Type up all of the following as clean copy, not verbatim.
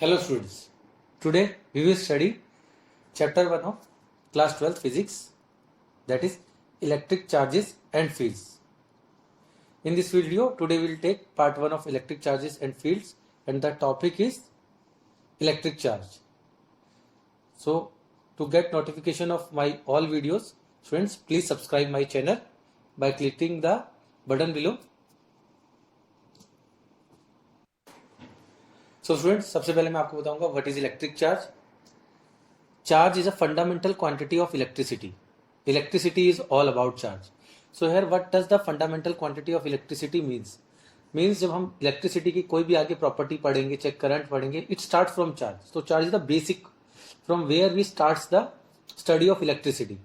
Hello students, today we will study chapter 1 of class 12 physics, that is electric charges and fields. In this video today we will take part 1 of electric charges and fields, and the topic is electric charge. So to get notification of my all videos, friends, please subscribe my channel by clicking the button below. So students, सबसे पहले मैं आपको बताऊंगा what is electric charge. Charge is a fundamental quantity of electricity. Electricity is all about charge. So here what does the fundamental quantity of electricity means जब हम electricity की कोई भी आगे प्रॉपर्टी पढ़ेंगे, चाहे करंट पढ़ेंगे, इट स्टार्ट फ्रॉम चार्ज. तो charge is the basic from where we starts the study of electricity.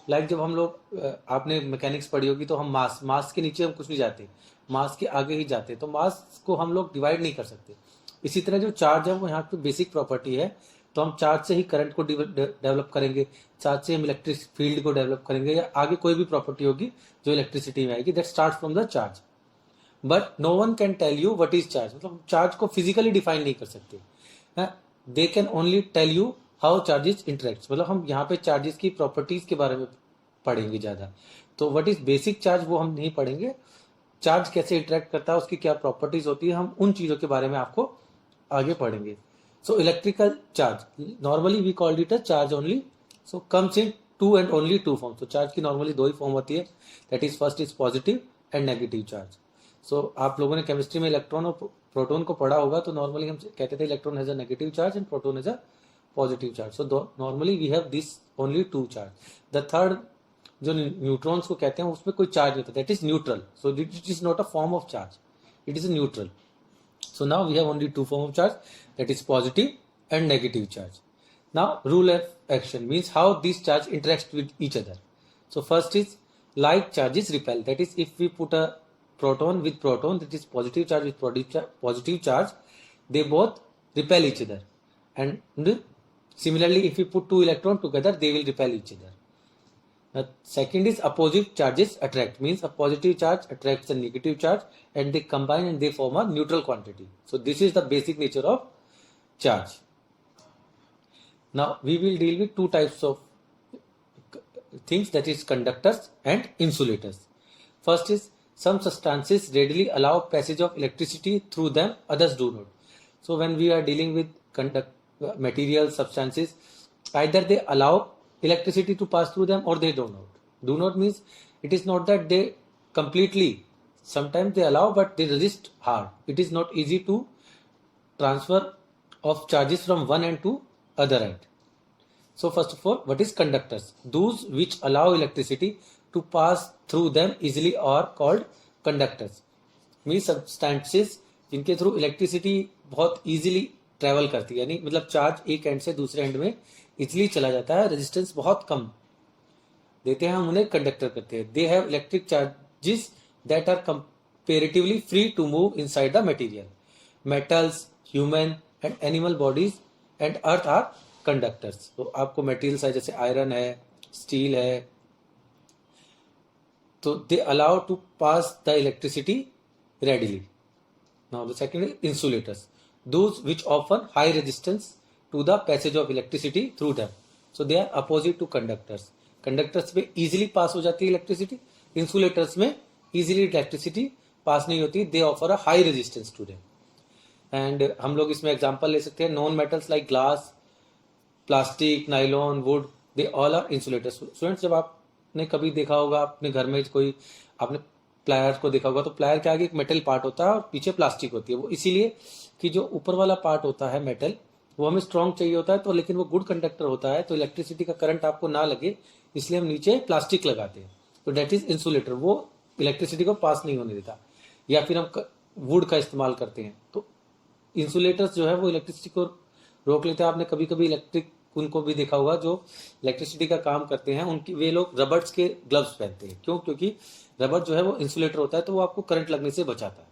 Like जब हम लोग आपने मैकेनिक्स पढ़ी होगी तो हम मास के नीचे हम कुछ नहीं जाते, मास के आगे ही जाते. तो मास को हम लोग डिवाइड नहीं कर सकते. इसी तरह जो चार्ज है वो यहाँ पे बेसिक प्रॉपर्टी है. तो हम चार्ज से ही करंट को डेवलप करेंगे, चार्ज से हम इलेक्ट्रिक फील्ड को डेवलप करेंगे, या आगे कोई भी प्रॉपर्टी होगी जो इलेक्ट्रिसिटी में आएगी, that start from the charge. But no one can tell you what is charge. मतलब चार्ज को फिजिकली डिफाइन नहीं कर सकते. They can only tell you how charges interact. मतलब हम यहाँ पे चार्जेस की प्रॉपर्टीज के बारे में पढ़ेंगे ज्यादा. तो व्हाट इज बेसिक चार्ज वो हम नहीं पढ़ेंगे. चार्ज कैसे इंटरेक्ट करता है, उसकी क्या प्रॉपर्टीज होती है, हम उन चीजों के बारे में आपको आगे पढ़ेंगे. So electrical charge normally we called it a charge only. So comes in two and only two form. तो चार्ज की नॉर्मली दो ही फॉर्म होती है, that is first is positive and negative charge. So आप लोगों ने केमिस्ट्री में इलेक्ट्रॉन और प्रोटॉन को पढ़ा होगा. तो नॉर्मली हम कहते थे electron has a negative charge and proton has a positive charge. So normally we have this only two charge. The third जो न्यूट्रॉन्स को कहते हैं उसमें कोई चार्ज नहीं होता, that is neutral. So it is not a form of charge, it is a neutral. So now we have only two form of charge, that is positive and negative charge. Now rule of action means how these charge interacts with each other. So first is like charges repel. That is, if we put a proton with proton, that is positive charge with positive charge, they both repel each other. And similarly, if we put two electrons together, they will repel each other. Second is opposite charges attract, means a positive charge attracts a negative charge and they combine and they form a neutral quantity. So this is the basic nature of charge. Now we will deal with two types of things, that is conductors and insulators. First is some substances readily allow passage of electricity through them, others do not. So when we are dealing with material substances, either they allow electricity to pass through them or they do not. Do not means it is not that they completely, sometimes they allow but they resist hard. It is not easy to transfer of charges from one end to other end. So first of all, what is conductors? Those which allow electricity to pass through them easily are called conductors. Means substances जिनके through electricity बहुत easily travel करती है, यानी मतलब charge एक and से दूसरे and में इजिली चला जाता है, रेजिस्टेंस बहुत कम देते हैं, हम उन्हें कंडक्टर करते हैं. They have electric charges that are comparatively free to move inside the material. Metals, human and animal bodies and earth are conductors. तो आपको मटेरियल्स है जैसे आयरन है, स्टील है, तो they allow to pass the electricity readily. Now the second is insulators, those which offer high resistance to the passage of electricity through them. So they are opposite to conductors. Conductors में easily pass हो जाती है electricity, insulators में easily electricity pass नहीं होती, they offer a high resistance to them. And हम लोग इसमें example ले सकते हैं non metals like glass, plastic, nylon, wood, they all are insulators. Students, जब आपने कभी देखा होगा अपने घर में कोई आपने प्लायर को देखा होगा, तो प्लायर के आगे एक मेटल पार्ट होता है और पीछे प्लास्टिक होती है. वो इसीलिए कि जो ऊपर वाला पार्ट होता है मेटल, वो हमें स्ट्रॉन्ग चाहिए होता है, तो लेकिन वो गुड कंडक्टर होता है, तो इलेक्ट्रिसिटी का करंट आपको ना लगे इसलिए हम नीचे प्लास्टिक लगाते हैं. तो डेट इज इंसुलेटर, वो इलेक्ट्रिसिटी को पास नहीं होने देता. या फिर हम वुड का इस्तेमाल करते हैं, तो इंसुलेटर्स जो है वो इलेक्ट्रिसिटी को रोक लेते हैं. आपने कभी कभी इलेक्ट्रिक उनको भी देखा होगा जो इलेक्ट्रिसिटी का काम करते हैं, उनकी वे लोग रबर्स के ग्लव्स पहनते हैं. क्यों? क्योंकि रबर जो है वो इंसुलेटर होता है, तो वो आपको करंट लगने से बचाता है.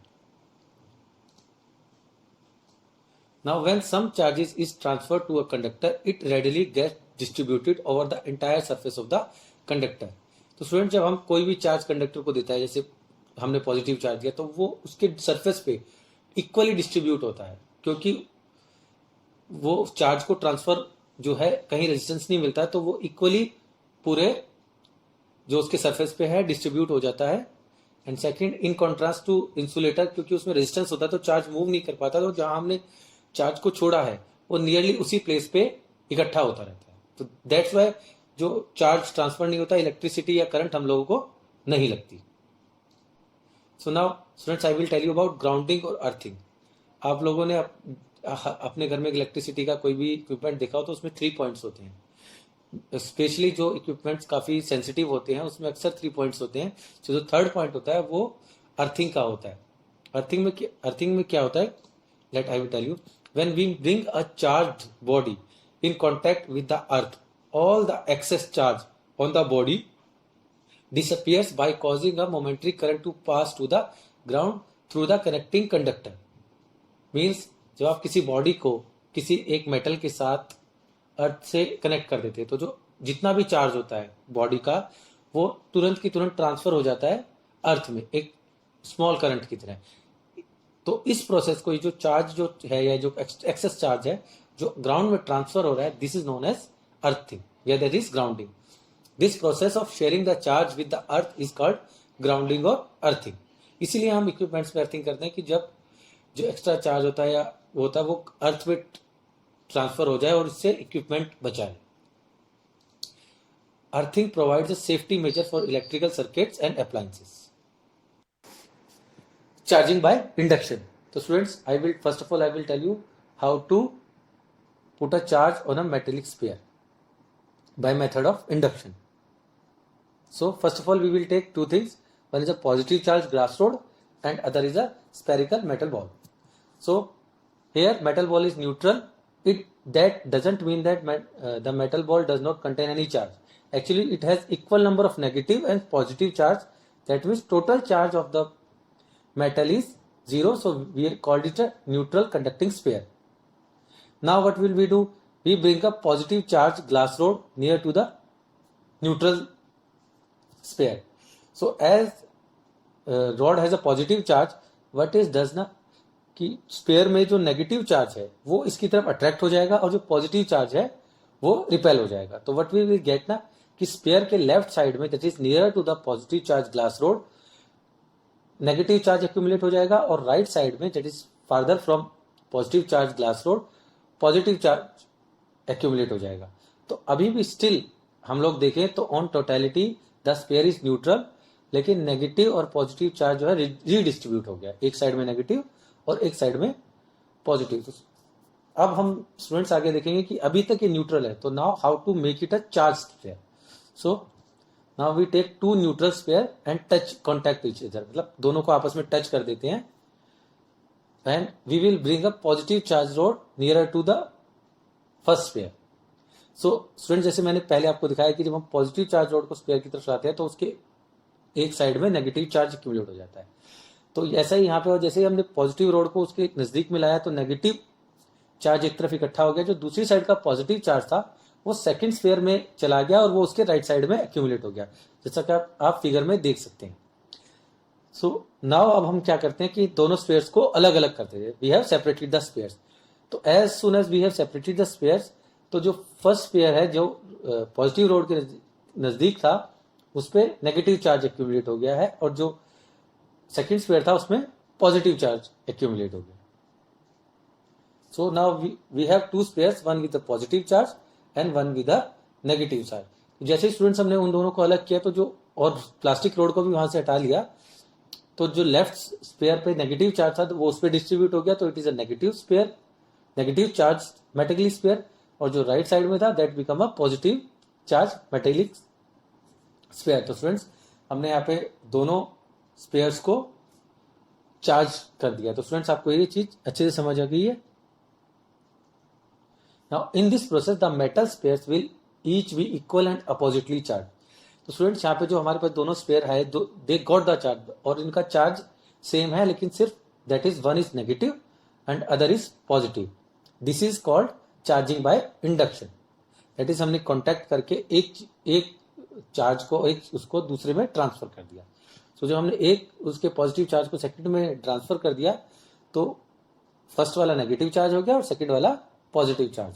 Now when some charges is transferred to a conductor, it readily gets distributed over the entire surface of the conductor. तो स्टूडेंट, जब हम कोई भी चार्ज कंडक्टर को देता है, जैसे हमने पॉजिटिव चार्ज दिया, तो वो उसके सरफेस पे इक्वली डिस्ट्रीब्यूट होता है, क्योंकि वो चार्ज को ट्रांसफर जो है कहीं रेजिस्टेंस नहीं मिलता है तो वो इक्वली पूरे जो उसके सरफेस पे है डिस्ट्रीब्यूट हो जाता है। And second, in contrast to insulator, क्योंकि उसमें रेजिस्टेंस होता है तो चार्ज मूव नहीं कर पाता, तो जहां हमने चार्ज को छोड़ा है वो नियरली उसी प्लेस पे इकट्ठा होता रहता है। तो दैट्स वाई जो चार्ज ट्रांसफर नहीं होता, इलेक्ट्रिसिटी या करंट हम लोगों को नहीं लगती। So now students, I will tell you about grounding और अर्थिंग। आप लोगों ने अपने घर में इलेक्ट्रिसिटी का कोई भी इक्विपमेंट देखा हो तो उसमें 3 पॉइंट्स होते हैं। स्पेशली जो इक्विपमेंट्स काफी सेंसिटिव होते हैं उसमें अक्सर 3 पॉइंट्स होते हैं। जो थर्ड पॉइंट होता है वो अर्थिंग का होता है। अर्थिंग में क्या होता है, let I will tell you. When we bring a charged body in contact with the earth, all the excess charge on the body disappears by causing a momentary current to pass to the ground through the connecting conductor. Means जब आप किसी body को किसी एक metal के साथ अर्थ से connect कर देते हैं तो जो जितना भी चार्ज होता है बॉडी का वो तुरंत की तुरंत ट्रांसफर हो जाता है अर्थ में एक स्मॉल करंट की तरह। तो इस प्रोसेस को, ये जो चार्ज जो है या जो एक्सेस चार्ज है जो ग्राउंड में ट्रांसफर हो रहा है, this is known as earthing, where there is grounding. This process of sharing the charge with the earth is called grounding और earthing. इसीलिए हम इक्विपमेंट्स में अर्थिंग करते हैं कि जब जो एक्स्ट्रा चार्ज होता है या होता है वो अर्थ में ट्रांसफर हो जाए और इससे इक्विपमेंट बचाए। Earthing provides a safety measure for electrical circuits and appliances. Charging by induction. तो students, I will first of all I will tell you how to put a charge on a metallic sphere by method of induction. So first of all we will take two things. One is a positive charge glass rod and other is a spherical metal ball. So here metal ball is neutral. That doesn't mean that the metal ball does not contain any charge. Actually it has equal number of negative and positive charge. That means total charge of the metal is 0. So we called it a neutral conducting sphere. Now what will we do? We bring a positive charge glass rod near to the neutral sphere. So as rod has a positive charge, what is does ना कि spare में जो negative charge है वो इसकी तरफ attract हो जाएगा और जो पॉजिटिव चार्ज है वो रिपेल हो जाएगा। तो व्हाट वी विल गेट ना कि स्पेयर के लेफ्ट साइड में that is near to the positive charge glass rod negative charge accumulate हो जाएगा और राइट साइड में that is farther from positive charge glass rod positive charge accumulate हो जाएगा। तो अभी भी स्टिल हम लोग देखें तो on totality the spare is neutral, लेकिन नेगेटिव और पॉजिटिव चार्ज जो है रीडिस्ट्रीब्यूट हो गया, एक साइड में नेगेटिव और एक साइड में पॉजिटिव। तो अब हम स्टूडेंट्स आगे देखेंगे कि अभी तक ये न्यूट्रल है, तो now how to make it a charge sphere. So now we take two neutral sphere and touch contact each other, मतलब दोनों को आपस में टच कर देते हैं and we will bring a positive charge rod near to the first sphere. So student, जैसे मैंने पहले आपको दिखाया कि जब हम पॉजिटिव चार्ज रोड को स्पेयर की तरफ लाते हैं तो उसके एक साइड में नेगेटिव चार्ज एक्यूमुलेट हो जाता है। तो ऐसा ही यहाँ पे, और जैसे ही हमने पॉजिटिव रोड को उसके नजदीक में लाया तो नेगेटिव चार्ज एक तरफ इकट्ठा हो गया, जो दूसरी साइड का पॉजिटिव चार्ज था वो सेकंड स्पेयर में चला गया और वो उसके राइट साइड में एक्यूमुलेट हो गया, जैसा कि आप फिगर में देख सकते हैं। सो नाउ अब हम क्या करते हैं कि दोनों स्पेयर्स को अलग अलग करते हैं। We have separated the spheres. तो as soon as we have separated the spheres, तो जो फर्स्ट स्पेयर है जो पॉजिटिव रोड के नजदीक था उस पर नेगेटिव चार्ज एक्यूमुलेट हो गया है और जो सेकंड स्पेयर था उसमें पॉजिटिव चार्ज एक्यूमुलेट हो गया। So now we have two spheres, one with the positive charge and one with the negative charge. जैसे स्टूडेंट्स हमने उन दोनों को अलग किया तो जो और प्लास्टिक रोड को भी वहां से हटा लिया, तो जो लेफ्ट स्पेयर पे नेगेटिव चार्ज था तो वो उस पर डिस्ट्रीब्यूट हो गया, तो it is a negative sphere, negative charge metallic sphere. और जो राइट साइड में था that become a positive charge metallic sphere. तो स्टूडेंट्स, हमने यहाँ पे दोनों स्पेयर्स को चार्ज कर दिया। तो स्टूडेंट्स, आपको ये चीज अच्छे से समझ आ गई है। Now in this process the metal spheres will each be equal and oppositely charged. तो स्टूडेंट्स, यहाँ पे जो हमारे पास दोनों स्पेयर है दे गॉट द चार्ज और इनका चार्ज सेम है, लेकिन सिर्फ that is one is negative and other is positive. This is called charging by induction. That is हमने कॉन्टैक्ट करके एक चार्ज को एक उसको दूसरे में ट्रांसफर कर दिया। सो जब हमने एक उसके पॉजिटिव चार्ज को सेकंड में ट्रांसफर कर दिया तो फर्स्ट वाला नेगेटिव चार्ज हो गया और सेकंड वाला positive charge.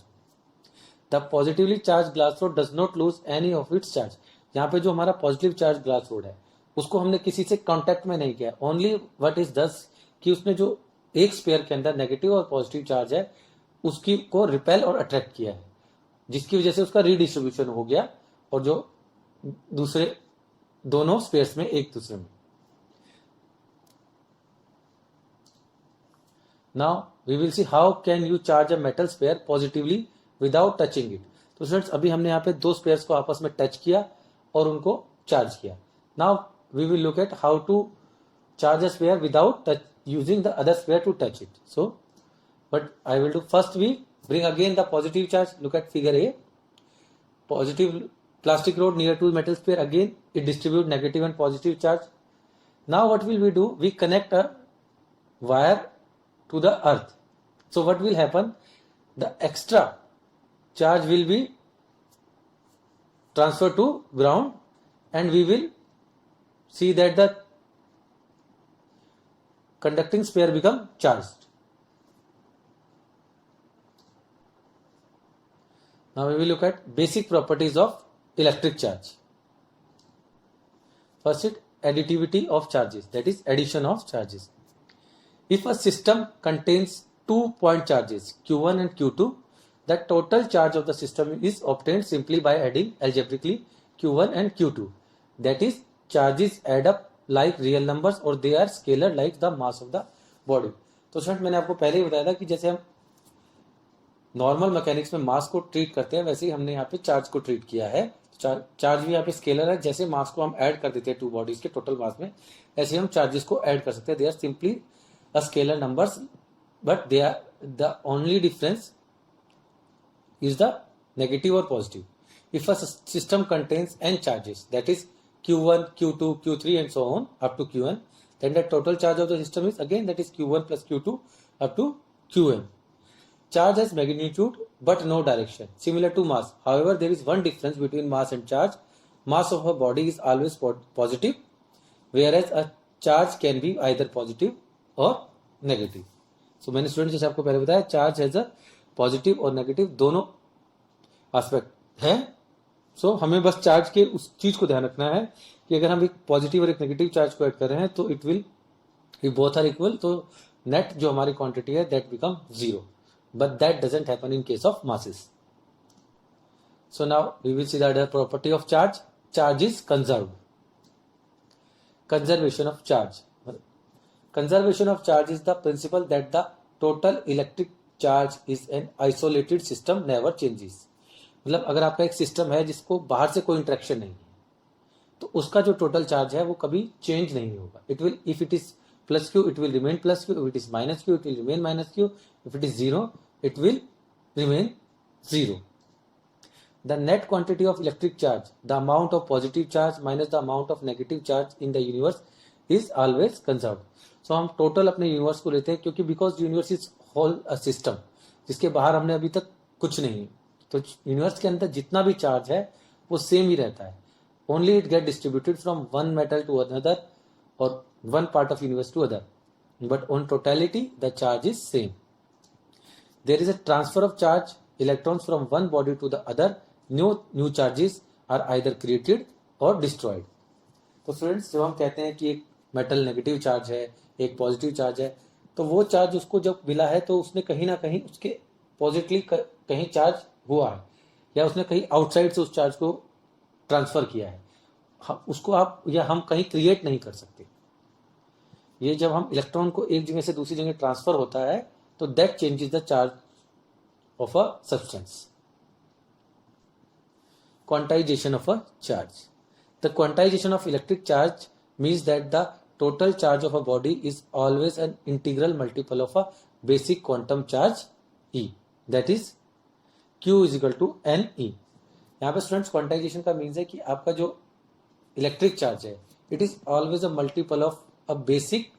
The positively charged glass rod does not lose any of its charge. यहाँ पे जो हमारा पॉजिटिव चार्ज ग्लास रोड है उसको हमने किसी से कांटेक्ट में नहीं किया. ओनली व्हाट इज दस कि उसने जो एक स्पेयर के अंदर नेगेटिव और पॉजिटिव चार्ज है उसकी को रिपेल और अट्रैक्ट किया है, जिसकी वजह से उसका रीडिस्ट्रीब्यूशन हो गया और जो दूसरे दोनों स्पेयर्स में एक दूसरे में. Now we will see how can you charge a metal sphere positively without touching it. तो स्टूडेंट्स अभी हमने यहाँ पे दो स्पेयर्स को आपस में टच किया और उनको चार्ज किया. Now we will look at how to charge a sphere without touch using the other sphere to touch it. So what I will do first, we bring again the positive charge. Look at figure A. Positive plastic rod near to metal sphere, again it distribute negative and positive charge. Now what will we do? We connect a wire to the earth. So what will happen? The extra charge will be transferred to ground and we will see that the conducting sphere become charged. Now we will look at basic properties of electric charge. First, it additivity of charges, that is addition of charges. If a system contains 2 point charges Q1 and Q2, the total charge of the system is obtained simply by adding algebraically Q1 and Q2. That is, charges add up like real numbers or they are scalar like the mass of the body. तो student मैंने आपको पहले ही बताया था कि जैसे हम normal mechanics में मास को ट्रीट करते हैं वैसे ही हमने यहाँ पे चार्ज को ट्रीट किया है. चार्ज भी यहाँ पे स्केलर है. जैसे मास को हम ऐड कर देते हैं टू बॉडीज के टोटल मास में, ऐसे हम चार्जेस को ऐड कर सकते हैं. They are simply a scalar numbers but they are the only difference is the negative or positive. If a system contains n charges, that is Q1, Q2, Q3 and so on up to Qn, then the total charge of the system is again that is Q1 plus Q2 up to Qn. Charge has magnitude but no direction, similar to mass. However, there is one difference between mass and charge. Mass of a body is always positive, whereas a charge can be either positive or negative. So मैंने student जैसे आपको पहले बताया charge has a positive or negative दोनों aspect है. सो हमें बस charge के उस चीज को ध्यान रखना है कि अगर हम एक पॉजिटिव और एक नेगेटिव चार्ज को ऐड कर रहे हैं तो it will if both are equal तो नेट जो हमारी क्वांटिटी है that become zero. But that doesn't happen in case of masses. So now we will see the other property of charge. Charge is conserved. Conservation of charge. Conservation of charge is the principle that the total electric charge is an isolated system never changes. मतलब अगर आपका एक system है जिसको बाहर से कोई interaction नहीं है तो उसका जो टोटल चार्ज है वो कभी चेंज नहीं होगा. It will if it is plus Q it will remain plus Q, if it is minus Q it will remain minus Q, if it is zero it will remain zero. The net quantity of electric charge, the amount of positive charge minus the amount of negative charge in the universe is always conserved. So हम total अपने universe को लेते हैं क्योंकि because universe is whole a system जिसके बाहर हमने अभी तक कुछ नहीं. तो यूनिवर्स के अंदर जितना भी चार्ज है वो सेम ही रहता है. Only it get distributed from one metal to another or one part of universe to other, but on totality the charge is same. There is a transfer of charge electrons from one body to the other. New charges are either created or destroyed. तो students जब हम कहते हैं कि एक metal negative charge है एक positive charge है तो वो चार्ज उसको जब मिला है तो उसने कहीं ना कहीं उसके पॉजिटिवली कहीं चार्ज हुआ है या उसने कहीं आउटसाइड से उस चार्ज को ट्रांसफर किया है. उसको आप या हम कहीं क्रिएट नहीं कर सकते. ये जब हम इलेक्ट्रॉन को एक जगह से दूसरी जगह ट्रांसफर होता है तो that changes the charge of a substance. Quantization of a charge. The quantization of electric charge means that the total charge of a body is always an integral multiple of a basic quantum charge E, that is Q is equal to NE. यहाँ पे students quantization का means है कि आपका जो electric charge है it is always a multiple of a basic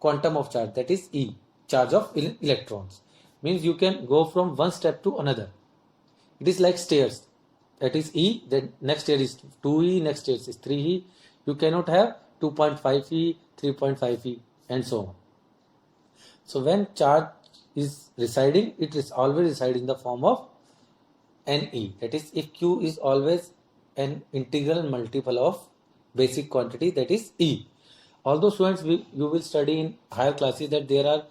quantum of charge that is E, charge of electrons. Means you can go from one step to another. It is like stairs. that is E, then next stair is 2E, next stair is 3E. You cannot have 2.5E, 3.5E and so on. So when charge is residing, it is always reside in the form of NE. That is, if Q is always an integral multiple of basic quantity, that is E. Although students, you will study in higher classes that there are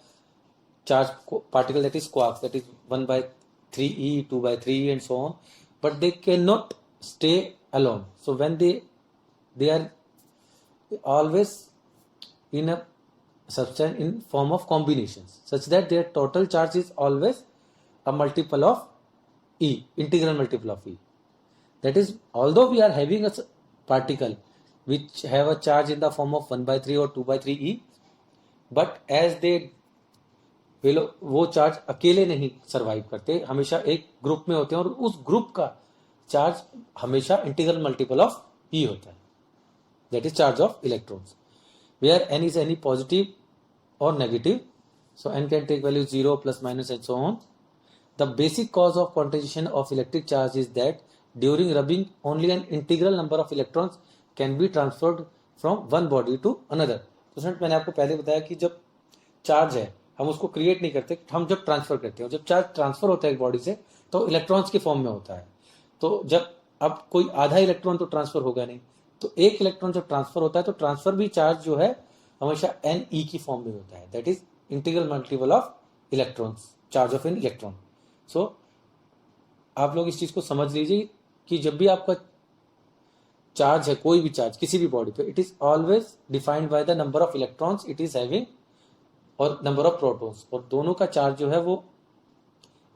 charge particle, that is quarks, that is 1 by 3e, 2 by 3e and so on, but they cannot stay alone. So when they are always in a substance in form of combinations, such that their total charge is always a multiple of E, integral multiple of E. That is, although we are having a particle which have a charge in the form of 1 by 3 or 2 by 3e, but as they वो charge अकेले नहीं survive करते, हमेशा एक group में होते हैं और उस ग्रुप का चार्ज हमेशा इंटीग्रल मल्टीपल ऑफ ई होता है. That is charge of electrons, where n is any positive or negative. So n can take value 0 plus minus and so on. The basic cause of quantization of electric charge is that during rubbing only an integral number of electrons can be transferred from one body to another. तो friend, मैंने आपको पहले बताया कि जब charge है हम उसको क्रिएट नहीं करते, हम जब ट्रांसफर करते हैं. जब चार्ज ट्रांसफर होता है एक बॉडी से तो इलेक्ट्रॉन्स के फॉर्म में होता है. तो जब अब कोई आधा इलेक्ट्रॉन तो ट्रांसफर होगा नहीं, तो एक इलेक्ट्रॉन जब ट्रांसफर होता है तो ट्रांसफर भी चार्ज जो है हमेशा एन ई की फॉर्म में होता है. That is integral multiple of electrons, charge of an electron. सो आप लोग इस चीज को समझ लीजिए कि जब भी आपका चार्ज है, कोई भी चार्ज किसी भी बॉडी पे, it is always defined by the number of electrons it is having और नंबर ऑफ प्रोटॉन्स, और दोनों का चार्ज जो है वो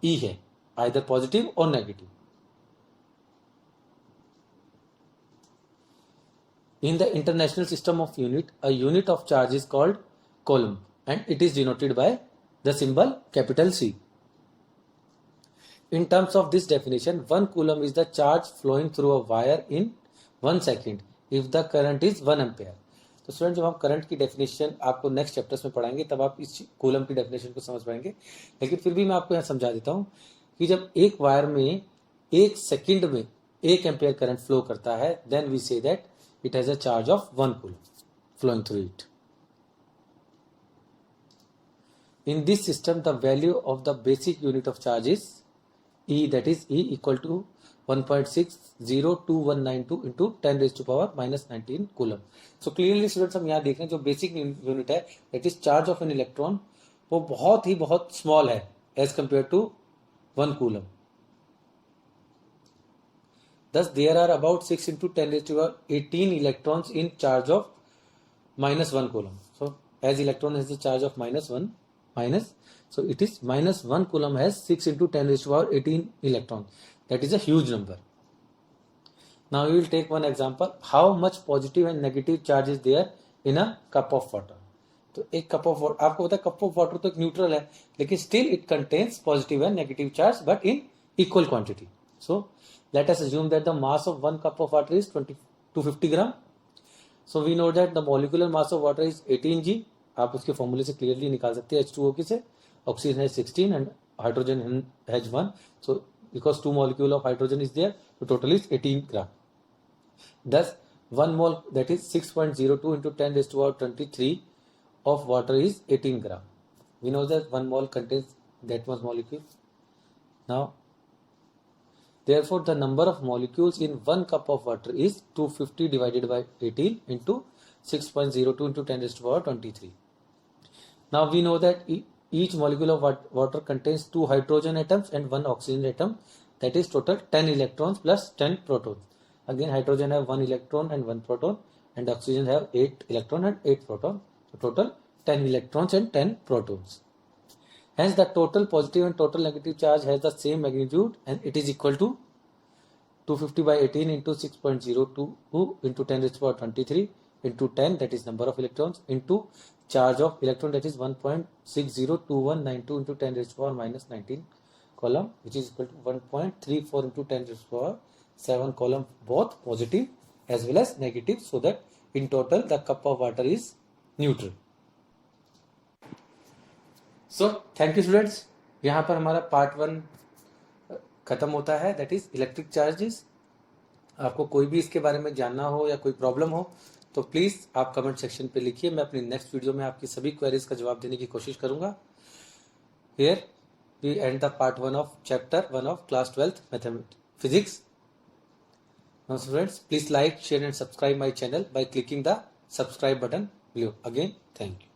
ई है, either positive or negative. In the international system of unit, a unit of charge is called coulomb and it is denoted by the symbol capital C. In terms of this definition, 1 coulomb is the charge flowing through a wire in 1 second if the current is 1 ampere. तो student, जब हम current की definition आपको next chapters में पढ़ाएंगे तब आप इस कूलम की डेफिनेशन को समझ पाएंगे. लेकिन फिर भी मैं आपको यहाँ समझा देता हूँ कि जब एक वायर में 1 सेकंड में 1 एम्पेयर करंट फ्लो करता है, then we say that it has a charge of 1 coulomb flowing through it. In this system, the value of the basic unit of charge is E, that is E equal to 1.602192 into 10 raised to power minus 19 coulomb. So clearly students, हम यहाँ देख रहे हैं जो basic unit है, that is charge of an electron, वो बहुत small है as compared to 1 coulomb. Thus, there are about 6 into 10 raised to power 18 electrons in charge of minus 1 coulomb. So, as electron has the charge of minus 1, so it is minus 1 coulomb has 6 into 10 raised to power 18 electrons. That is a huge number. Now, we will take one example. How much positive and negative charge is there in a cup of water? तो एक cup of water, आपको पता है cup of water तो एक neutral है, लेकिन still it contains positive and negative charge but in equal quantity. So let us assume that the mass of 1 cup of water is 250 gram. So we know that the molecular mass of water is 18 g. आप उसके फॉर्मूले से clearly निकाल सकते हैं H2O की से. Oxygen है 16 and hydrogen has 1. So because 2 molecule of hydrogen is there, the total is 18 gram. Thus 1 mole, that is 6.02 into 10 raised to power 23 of water is 18 gram. We know that 1 mole contains that much molecule. Now therefore, the number of molecules in 1 cup of water is 250 divided by 18 into 6.02 into 10 raised to power 23. Now we know that each molecule of water contains 2 hydrogen atoms and 1 oxygen atom. That is total 10 electrons plus 10 protons. Again, hydrogen have 1 electron and 1 proton, and oxygen have 8 electron and 8 proton. So total 10 electrons and 10 protons. Hence, the total positive and total negative charge has the same magnitude and it is equal to 250 by 18 into 6.02 into 10 raised to power 23 into 10, that is number of electrons, into charge of electron, that is 1.602192 into 10 raised to power minus 19 coulomb, which is equal to 1.34 into 10 raised to power 7 coulomb, both positive as well as negative, so that in total the cup of water is neutral. So thank you students, यहाँ पर हमारा part 1 खत्म होता है, that is electric charges. आपको कोई भी इसके बारे में जानना हो या कोई प्रॉब्लम हो तो प्लीज़ आप कमेंट सेक्शन पे लिखिए. मैं अपनी नेक्स्ट वीडियो में आपकी सभी क्वेरीज का जवाब देने की कोशिश करूँगा. Here we end the part 1 of chapter 1 of class 12th mathematics physics. Now students, please like, share and subscribe my channel by clicking the subscribe button below. Again, thank you.